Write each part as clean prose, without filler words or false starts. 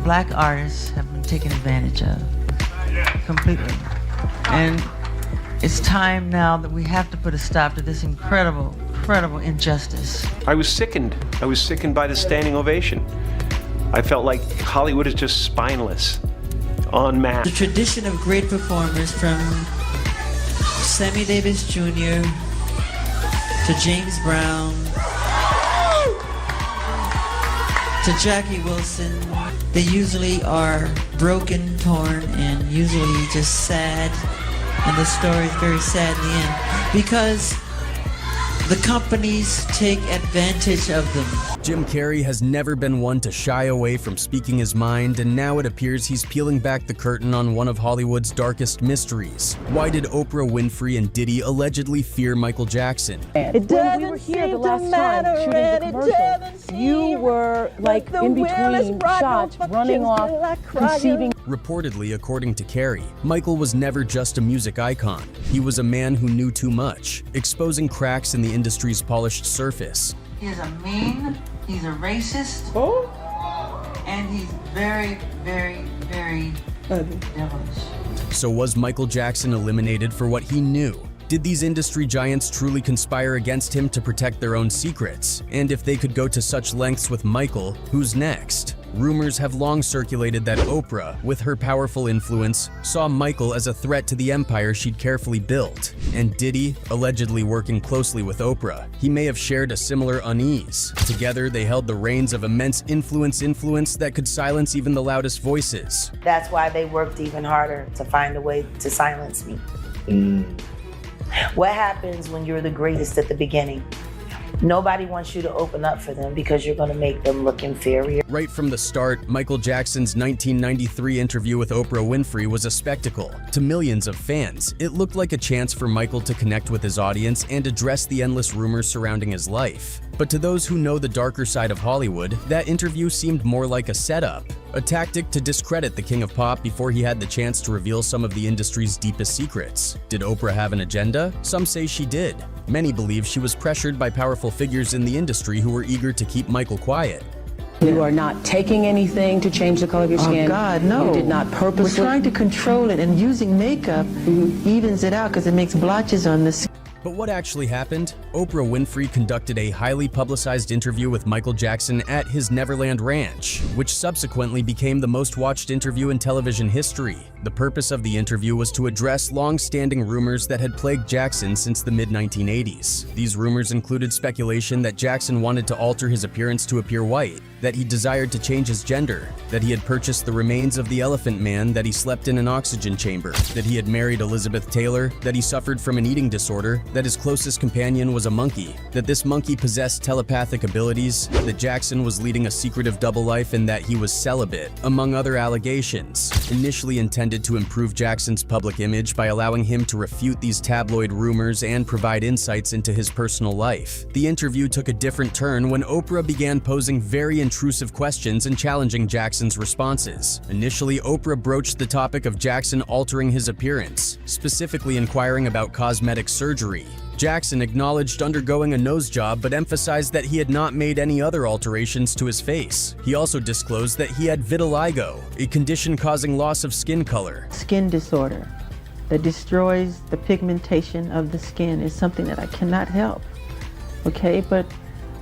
black artists have been taken advantage of completely. And it's time now that we have to put a stop to this incredible injustice. I was sickened. I was sickened by the standing ovation. I felt like Hollywood is just spineless, en masse. The tradition of great performers from Sammy Davis Jr. to James Brown to Jackie Wilson, they usually are broken, torn, and usually just sad. And the story is very sad in the end because the companies take advantage of them. Jim Carrey has never been one to shy away from speaking his mind, and now it appears he's peeling back the curtain on one of Hollywood's darkest mysteries. Why did Oprah Winfrey and Diddy allegedly fear Michael Jackson? When we were here the last time shooting the commercial, you were like in between shots, running off, conceiving. Reportedly, according to Carrey, Michael was never just a music icon. He was a man who knew too much, exposing cracks in the industry's polished surface. He's a mean, he's a racist, and he's very, very, very devilish. So was Michael Jackson eliminated for what he knew? Did these industry giants truly conspire against him to protect their own secrets? And if they could go to such lengths with Michael, who's next? Rumors have long circulated that Oprah, with her powerful influence, saw Michael as a threat to the empire she'd carefully built. And Diddy, allegedly working closely with Oprah, he may have shared a similar unease. Together, they held the reins of immense influence that could silence even the loudest voices. That's why they worked even harder to find a way to silence me. What happens when you're the greatest at the beginning? Nobody wants you to open up for them because you're going to make them look inferior. Right from the start, Michael Jackson's 1993 interview with Oprah Winfrey was a spectacle. To millions of fans, it looked like a chance for Michael to connect with his audience and address the endless rumors surrounding his life. But to those who know the darker side of Hollywood, that interview seemed more like a setup, a tactic to discredit the king of pop before he had the chance to reveal some of the industry's deepest secrets. Did Oprah have an agenda? Some say she did. Many believe she was pressured by powerful figures in the industry who were eager to keep Michael quiet. You are not taking anything to change the color of your skin. Oh God, no. You did not purposely. We're trying to control it, and using makeup evens it out because it makes blotches on the skin. But what actually happened? Oprah Winfrey conducted a highly publicized interview with Michael Jackson at his Neverland Ranch, which subsequently became the most watched interview in television history. The purpose of the interview was to address long-standing rumors that had plagued Jackson since the mid-1980s. These rumors included speculation that Jackson wanted to alter his appearance to appear white, that he desired to change his gender, that he had purchased the remains of the Elephant Man, that he slept in an oxygen chamber, that he had married Elizabeth Taylor, that he suffered from an eating disorder, that his closest companion was a monkey, that this monkey possessed telepathic abilities, that Jackson was leading a secretive double life, and that he was celibate, among other allegations. Initially intended to improve Jackson's public image by allowing him to refute these tabloid rumors and provide insights into his personal life, the interview took a different turn when Oprah began posing very intrusive questions and challenging Jackson's responses. Initially, Oprah broached the topic of Jackson altering his appearance, specifically inquiring about cosmetic surgery. Jackson acknowledged undergoing a nose job but emphasized that he had not made any other alterations to his face. He also disclosed that he had vitiligo, a condition causing loss of skin color. Skin disorder that destroys the pigmentation of the skin is something that I cannot help, okay? But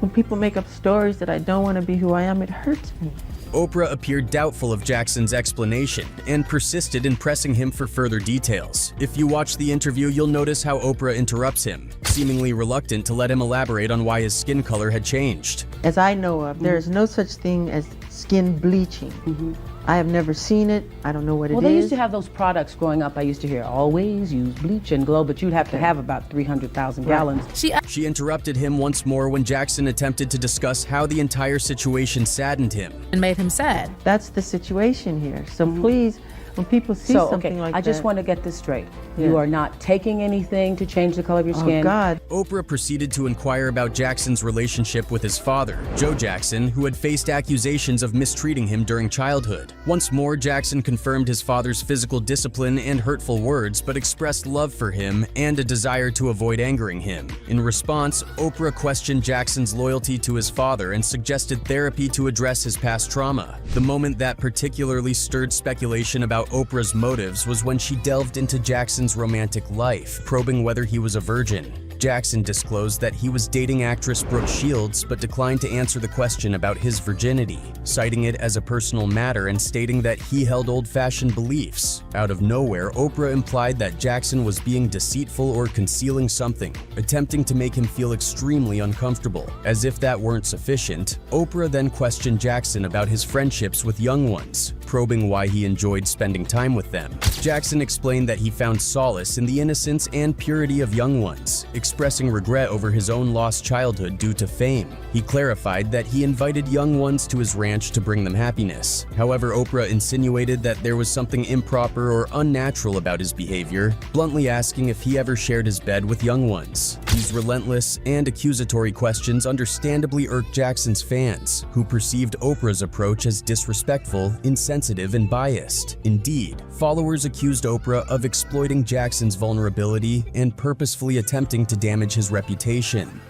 when people make up stories that I don't want to be who I am, it hurts me. Oprah appeared doubtful of Jackson's explanation and persisted in pressing him for further details. If you watch the interview, you'll notice how Oprah interrupts him, seemingly reluctant to let him elaborate on why his skin color had changed. As I know of, there is no such thing as skin bleaching. I have never seen it. I don't know what it is. Well, they used to have those products growing up. I used to hear always use bleach and glow, but you'd have to have about 300,000 gallons. She interrupted him once more when Jackson attempted to discuss how the entire situation saddened him. And made him sad. That's the situation here. So please, When people see something like that. I just want to get this straight. Yeah. You are not taking anything to change the color of your skin. Oh, God. Oprah proceeded to inquire about Jackson's relationship with his father, Joe Jackson, who had faced accusations of mistreating him during childhood. Once more, Jackson confirmed his father's physical discipline and hurtful words, but expressed love for him and a desire to avoid angering him. In response, Oprah questioned Jackson's loyalty to his father and suggested therapy to address his past trauma. The moment that particularly stirred speculation about Oprah's motives was when she delved into Jackson's romantic life, probing whether he was a virgin. Jackson disclosed that he was dating actress Brooke Shields but declined to answer the question about his virginity, citing it as a personal matter and stating that he held old-fashioned beliefs. Out of nowhere, Oprah implied that Jackson was being deceitful or concealing something, attempting to make him feel extremely uncomfortable. As if that weren't sufficient, Oprah then questioned Jackson about his friendships with young ones, probing why he enjoyed spending time with them. Jackson explained that he found solace in the innocence and purity of young ones, expressing regret over his own lost childhood due to fame. He clarified that he invited young ones to his ranch to bring them happiness. However, Oprah insinuated that there was something improper or unnatural about his behavior, bluntly asking if he ever shared his bed with young ones. These relentless and accusatory questions understandably irked Jackson's fans, who perceived Oprah's approach as disrespectful, insensitive, and biased. Indeed, followers accused Oprah of exploiting Jackson's vulnerability and purposefully attempting to damage his reputation.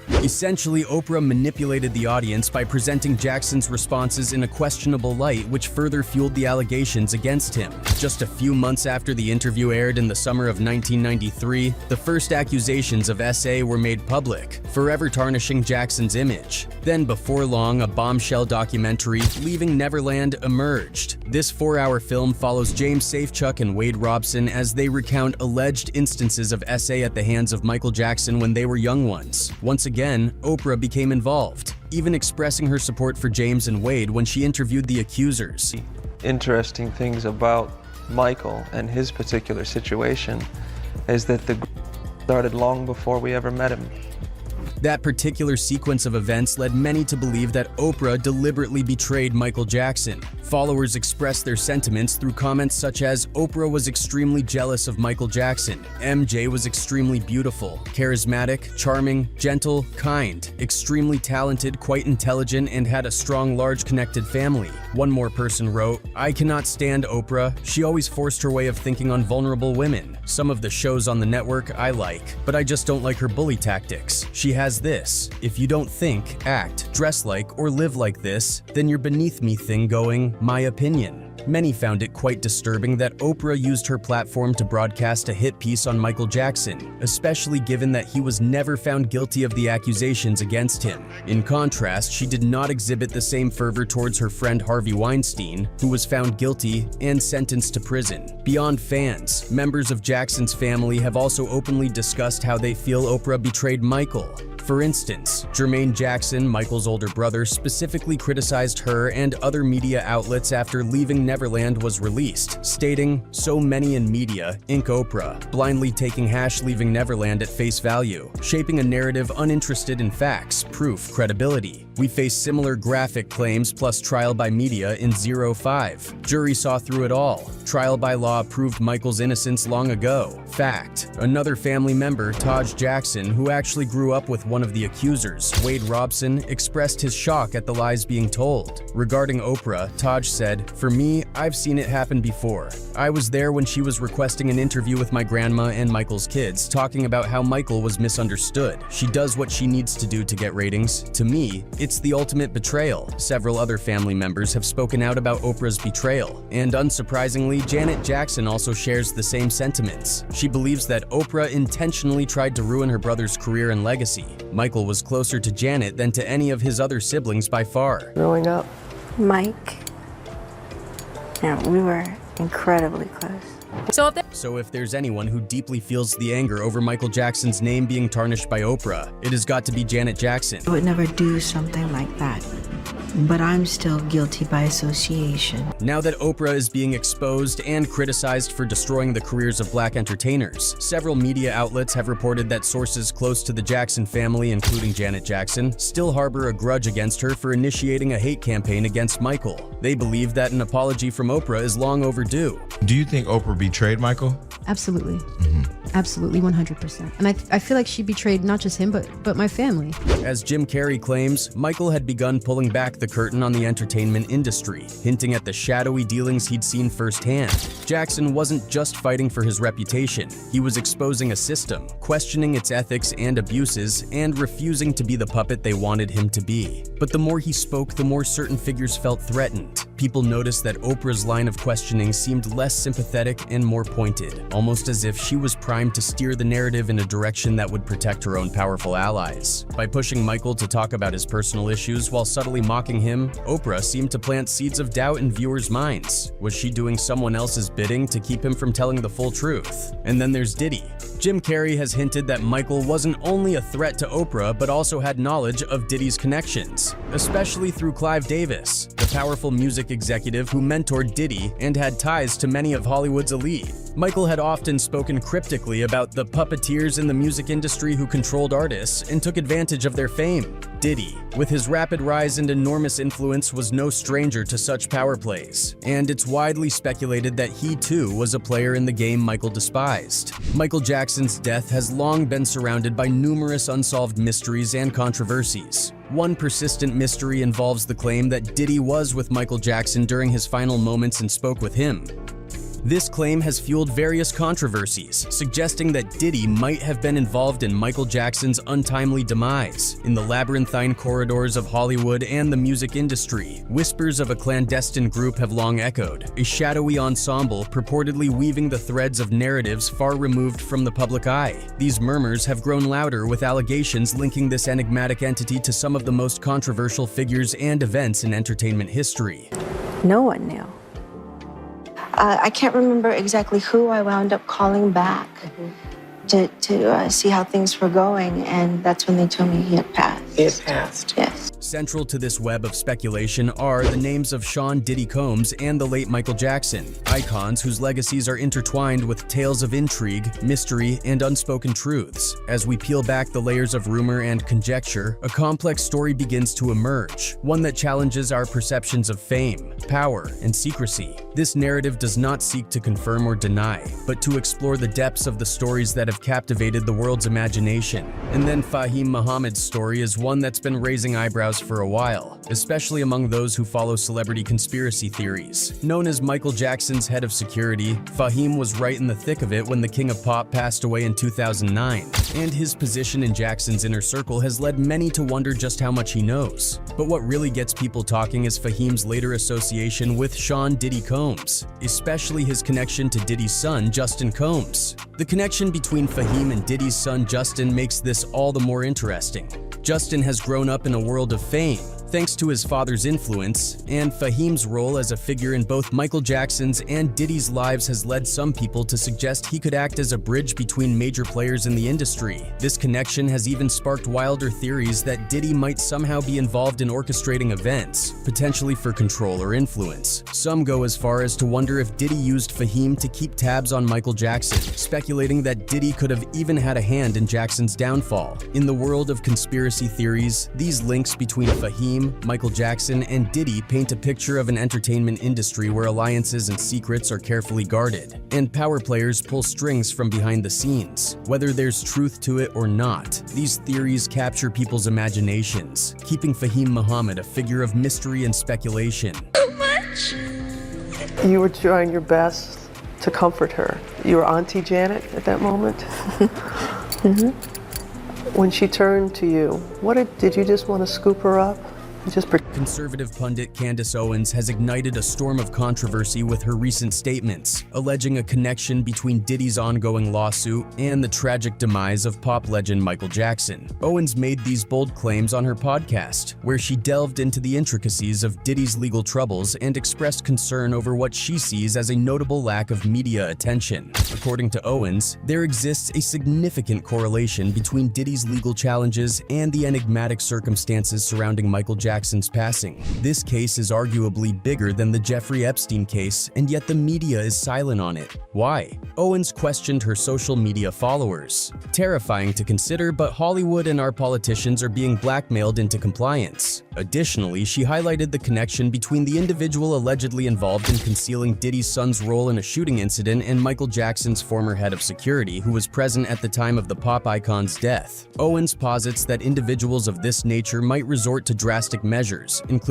Essentially, Oprah manipulated the audience by presenting Jackson's responses in a questionable light, which further fueled the allegations against him. Just a few months after the interview aired in the summer of 1993, the first accusations of SA were made public, forever tarnishing Jackson's image. Then, before long, a bombshell documentary, Leaving Neverland, emerged. This 4-hour film follows James Safechuck and Wade Robson as they recount alleged instances of SA at the hands of Michael Jackson when they were young ones. Once again, Oprah became involved, even expressing her support for James and Wade when she interviewed the accusers. Interesting things about Michael and his particular situation is that the started long before we ever met him. That particular sequence of events led many to believe that Oprah deliberately betrayed Michael Jackson. Followers expressed their sentiments through comments such as, Oprah was extremely jealous of Michael Jackson, MJ was extremely beautiful, charismatic, charming, gentle, kind, extremely talented, quite intelligent, and had a strong, large connected family. One more person wrote, I cannot stand Oprah, she always forced her way of thinking on vulnerable women. Some of the shows on the network I like, but I just don't like her bully tactics. She has this, if you don't think, act, dress like, or live like this, then you're beneath me thing going, my opinion. Many found it quite disturbing that Oprah used her platform to broadcast a hit piece on Michael Jackson, especially given that he was never found guilty of the accusations against him. In contrast, she did not exhibit the same fervor towards her friend Harvey Weinstein, who was found guilty and sentenced to prison. Beyond fans, members of Jackson's family have also openly discussed how they feel Oprah betrayed Michael. For instance, Jermaine Jackson, Michael's older brother, specifically criticized her and other media outlets after Leaving Neverland was released, stating, so many in media, Inc. Oprah, blindly taking #Leaving Neverland at face value, shaping a narrative uninterested in facts, proof, credibility. We face similar graphic claims plus trial by media in 05. Jury saw through it all. Trial by law proved Michael's innocence long ago. Fact. Another family member, Taj Jackson, who actually grew up with one of the accusers, Wade Robson, expressed his shock at the lies being told. Regarding Oprah, Taj said, for me, I've seen it happen before. I was there when she was requesting an interview with my grandma and Michael's kids, talking about how Michael was misunderstood. She does what she needs to do to get ratings. To me, it's the ultimate betrayal. Several other family members have spoken out about Oprah's betrayal, and unsurprisingly, Janet Jackson also shares the same sentiments. She believes that Oprah intentionally tried to ruin her brother's career and legacy. Michael was closer to Janet than to any of his other siblings by far. Growing up, Mike, we were incredibly close. So if there's anyone who deeply feels the anger over Michael Jackson's name being tarnished by Oprah, it has got to be Janet Jackson. I would never do something like that. but I'm still guilty by association. Now that Oprah is being exposed and criticized for destroying the careers of Black entertainers, several media outlets have reported that sources close to the Jackson family, including Janet Jackson, still harbor a grudge against her for initiating a hate campaign against Michael. They believe that an apology from Oprah is long overdue. Do you think Oprah betrayed Michael? Absolutely. Absolutely, 100%. And I feel like she betrayed not just him, but my family. As Jim Carrey claims, Michael had begun pulling back the curtain on the entertainment industry, hinting at the shadowy dealings he'd seen firsthand. Jackson wasn't just fighting for his reputation. He was exposing a system, questioning its ethics and abuses, and refusing to be the puppet they wanted him to be. But the more he spoke, the more certain figures felt threatened. People noticed that Oprah's line of questioning seemed less sympathetic and more pointed, almost as if she was primed to steer the narrative in a direction that would protect her own powerful allies. By pushing Michael to talk about his personal issues while subtly mocking him, Oprah seemed to plant seeds of doubt in viewers' minds. Was she doing someone else's bidding to keep him from telling the full truth? And then there's Diddy. Jim Carrey has hinted that Michael wasn't only a threat to Oprah, but also had knowledge of Diddy's connections, especially through Clive Davis, the powerful music executive who mentored Diddy and had ties to many of Hollywood's elite. Michael had often spoken cryptically about the puppeteers in the music industry who controlled artists and took advantage of their fame. Diddy, with his rapid rise and enormous influence, was no stranger to such power plays, and it's widely speculated that he too was a player in the game Michael despised. Michael Jackson's death has long been surrounded by numerous unsolved mysteries and controversies. One persistent mystery involves the claim that Diddy was with Michael Jackson during his final moments and spoke with him. This claim has fueled various controversies, suggesting that Diddy might have been involved in Michael Jackson's untimely demise. In the labyrinthine corridors of Hollywood and the music industry, whispers of a clandestine group have long echoed, a shadowy ensemble purportedly weaving the threads of narratives far removed from the public eye. These murmurs have grown louder, with allegations linking this enigmatic entity to some of the most controversial figures and events in entertainment history. No one knew. I can't remember exactly who I wound up calling back to see how things were going, and that's when they told me he had passed. He had passed. Yes. Central to this web of speculation are the names of Sean Diddy Combs and the late Michael Jackson, icons whose legacies are intertwined with tales of intrigue, mystery, and unspoken truths. As we peel back the layers of rumor and conjecture, a complex story begins to emerge, one that challenges our perceptions of fame, power, and secrecy. This narrative does not seek to confirm or deny, but to explore the depths of the stories that have captivated the world's imagination. And then Fahim Muhammad's story is one that's been raising eyebrows for a while, especially among those who follow celebrity conspiracy theories. Known as Michael Jackson's head of security, Fahim was right in the thick of it when the King of Pop passed away in 2009, and his position in Jackson's inner circle has led many to wonder just how much he knows. But what really gets people talking is Fahim's later association with Sean Diddy Combs, especially his connection to Diddy's son, Justin Combs. The connection between Fahim and Diddy's son, Justin, makes this all the more interesting. Justin has grown up in a world of fame, thanks to his father's influence, and Fahim's role as a figure in both Michael Jackson's and Diddy's lives has led some people to suggest he could act as a bridge between major players in the industry. This connection has even sparked wilder theories that Diddy might somehow be involved in orchestrating events, potentially for control or influence. Some go as far as to wonder if Diddy used Fahim to keep tabs on Michael Jackson, speculating that Diddy could have even had a hand in Jackson's downfall. In the world of conspiracy theories, these links between Fahim, Michael Jackson, and Diddy paint a picture of an entertainment industry where alliances and secrets are carefully guarded, and power players pull strings from behind the scenes. Whether there's truth to it or not, these theories capture people's imaginations, keeping Fahim Muhammad a figure of mystery and speculation. You were trying your best to comfort her. You were Auntie Janet at that moment? When she turned to you, did you just want to scoop her up? Conservative pundit Candace Owens has ignited a storm of controversy with her recent statements, alleging a connection between Diddy's ongoing lawsuit and the tragic demise of pop legend Michael Jackson. Owens made these bold claims on her podcast, where she delved into the intricacies of Diddy's legal troubles and expressed concern over what she sees as a notable lack of media attention. According to Owens, there exists a significant correlation between Diddy's legal challenges and the enigmatic circumstances surrounding Michael Jackson Jackson's passing. This case is arguably bigger than the Jeffrey Epstein case, and yet the media is silent on it. Why? Owens questioned her social media followers. Terrifying to consider, but Hollywood and our politicians are being blackmailed into compliance. Additionally, she highlighted the connection between the individual allegedly involved in concealing Diddy's son's role in a shooting incident and Michael Jackson's former head of security, who was present at the time of the pop icon's death. Owens posits that individuals of this nature might resort to drastic measures, including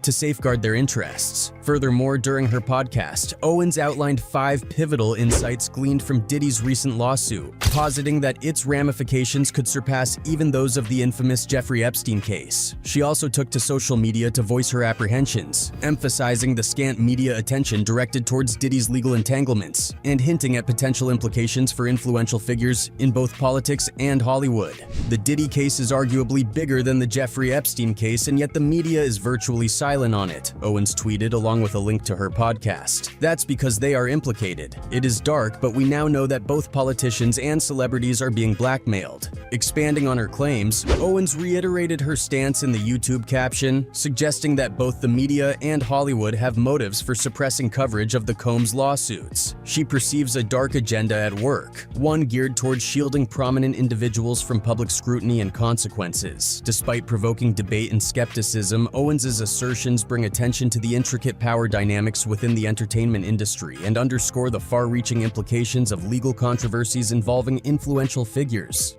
to safeguard their interests. Furthermore, during her podcast, Owens outlined 5 pivotal insights gleaned from Diddy's recent lawsuit, positing that its ramifications could surpass even those of the infamous Jeffrey Epstein case. She also took to social media to voice her apprehensions, emphasizing the scant media attention directed towards Diddy's legal entanglements, and hinting at potential implications for influential figures in both politics and Hollywood. The Diddy case is arguably bigger than the Jeffrey Epstein case, and yet the media is virtually silent on it, Owens tweeted along with a link to her podcast. That's because they are implicated. It is dark, but we now know that both politicians and celebrities are being blackmailed. Expanding on her claims, Owens reiterated her stance in the YouTube caption, suggesting that both the media and Hollywood have motives for suppressing coverage of the Combs lawsuits. She perceives a dark agenda at work, one geared towards shielding prominent individuals from public scrutiny and consequences. Despite provoking debate and skepticism, Owens's assertions bring attention to the intricate power dynamics within the entertainment industry and underscore the far-reaching implications of legal controversies involving influential figures.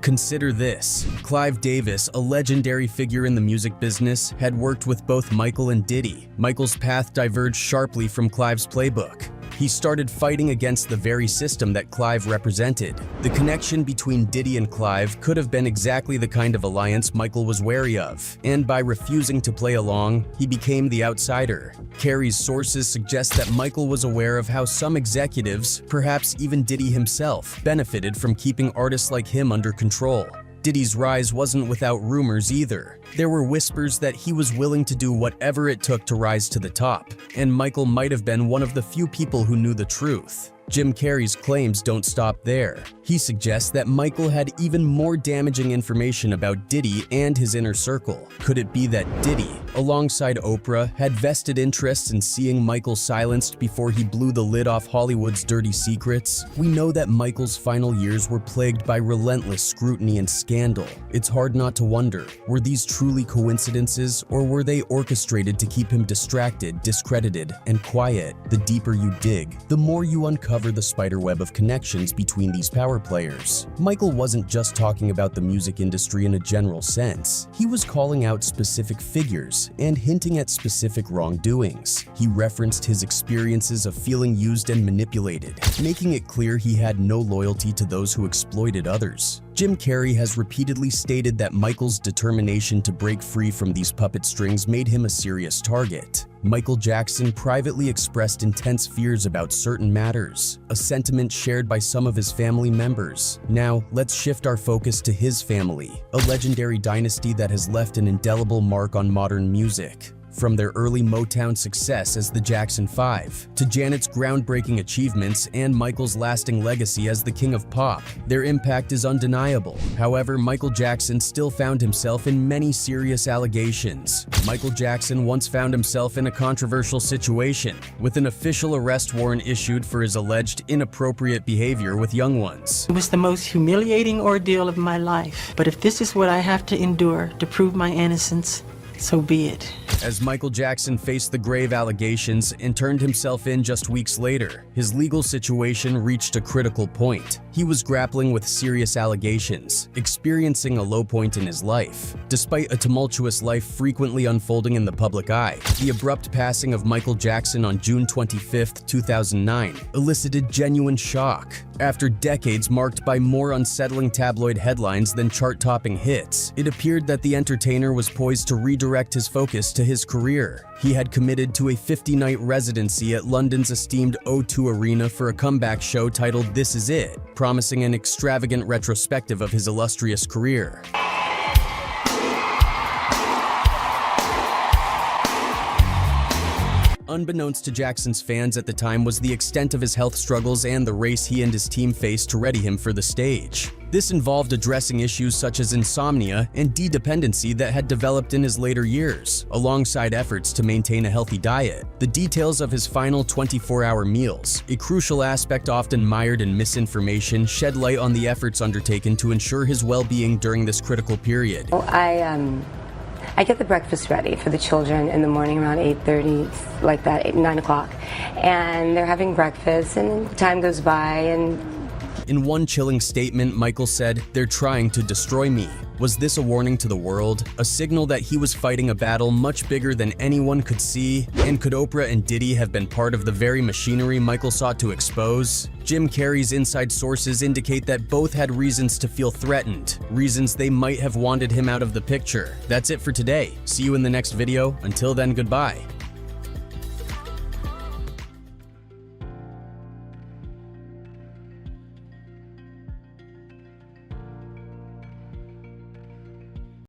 Consider this. Clive Davis, a legendary figure in the music business, had worked with both Michael and Diddy. Michael's path diverged sharply from Clive's playbook. He started fighting against the very system that Clive represented. The connection between Diddy and Clive could have been exactly the kind of alliance Michael was wary of, and by refusing to play along, he became the outsider. Carrey's sources suggest that Michael was aware of how some executives, perhaps even Diddy himself, benefited from keeping artists like him under control. Diddy's rise wasn't without rumors either. There were whispers that he was willing to do whatever it took to rise to the top, and Michael might have been one of the few people who knew the truth. Jim Carrey's claims don't stop there. He suggests that Michael had even more damaging information about Diddy and his inner circle. Could it be that Diddy, alongside Oprah, had vested interests in seeing Michael silenced before he blew the lid off Hollywood's dirty secrets? We know that Michael's final years were plagued by relentless scrutiny and scandal. It's hard not to wonder, were these truly coincidences, or were they orchestrated to keep him distracted, discredited, and quiet? The deeper you dig, the more you uncover the spiderweb of connections between these power players. Michael wasn't just talking about the music industry in a general sense. He was calling out specific figures and hinting at specific wrongdoings. He referenced his experiences of feeling used and manipulated, making it clear he had no loyalty to those who exploited others. Jim Carrey has repeatedly stated that Michael's determination to break free from these puppet strings made him a serious target. Michael Jackson privately expressed intense fears about certain matters, a sentiment shared by some of his family members. Now, let's shift our focus to his family, a legendary dynasty that has left an indelible mark on modern music. From their early Motown success as the Jackson 5, to Janet's groundbreaking achievements and Michael's lasting legacy as the king of pop, their impact is undeniable. However, Michael Jackson still found himself in many serious allegations. Michael Jackson once found himself in a controversial situation, with an official arrest warrant issued for his alleged inappropriate behavior with young ones. It was the most humiliating ordeal of my life, but if this is what I have to endure to prove my innocence, so be it. As Michael Jackson faced the grave allegations and turned himself in just weeks later, his legal situation reached a critical point. He was grappling with serious allegations, experiencing a low point in his life. Despite a tumultuous life frequently unfolding in the public eye, the abrupt passing of Michael Jackson on June 25, 2009, elicited genuine shock. After decades marked by more unsettling tabloid headlines than chart-topping hits, it appeared that the entertainer was poised to redirect his focus to his career. He had committed to a 50-night residency at London's esteemed O2 Arena for a comeback show titled This Is It, promising an extravagant retrospective of his illustrious career. Unbeknownst to Jackson's fans at the time was the extent of his health struggles and the race he and his team faced to ready him for the stage. This involved addressing issues such as insomnia and dependency that had developed in his later years, alongside efforts to maintain a healthy diet. The details of his final 24-hour meals, a crucial aspect often mired in misinformation, shed light on the efforts undertaken to ensure his well-being during this critical period. I get the breakfast ready for the children in the morning around 8:30, like that, 9 o'clock. And they're having breakfast and time goes by and... In one chilling statement, Michael said, "They're trying to destroy me." Was this a warning to the world? A signal that he was fighting a battle much bigger than anyone could see? And could Oprah and Diddy have been part of the very machinery Michael sought to expose? Jim Carrey's inside sources indicate that both had reasons to feel threatened, reasons they might have wanted him out of the picture. That's it for today. See you in the next video. Until then, goodbye.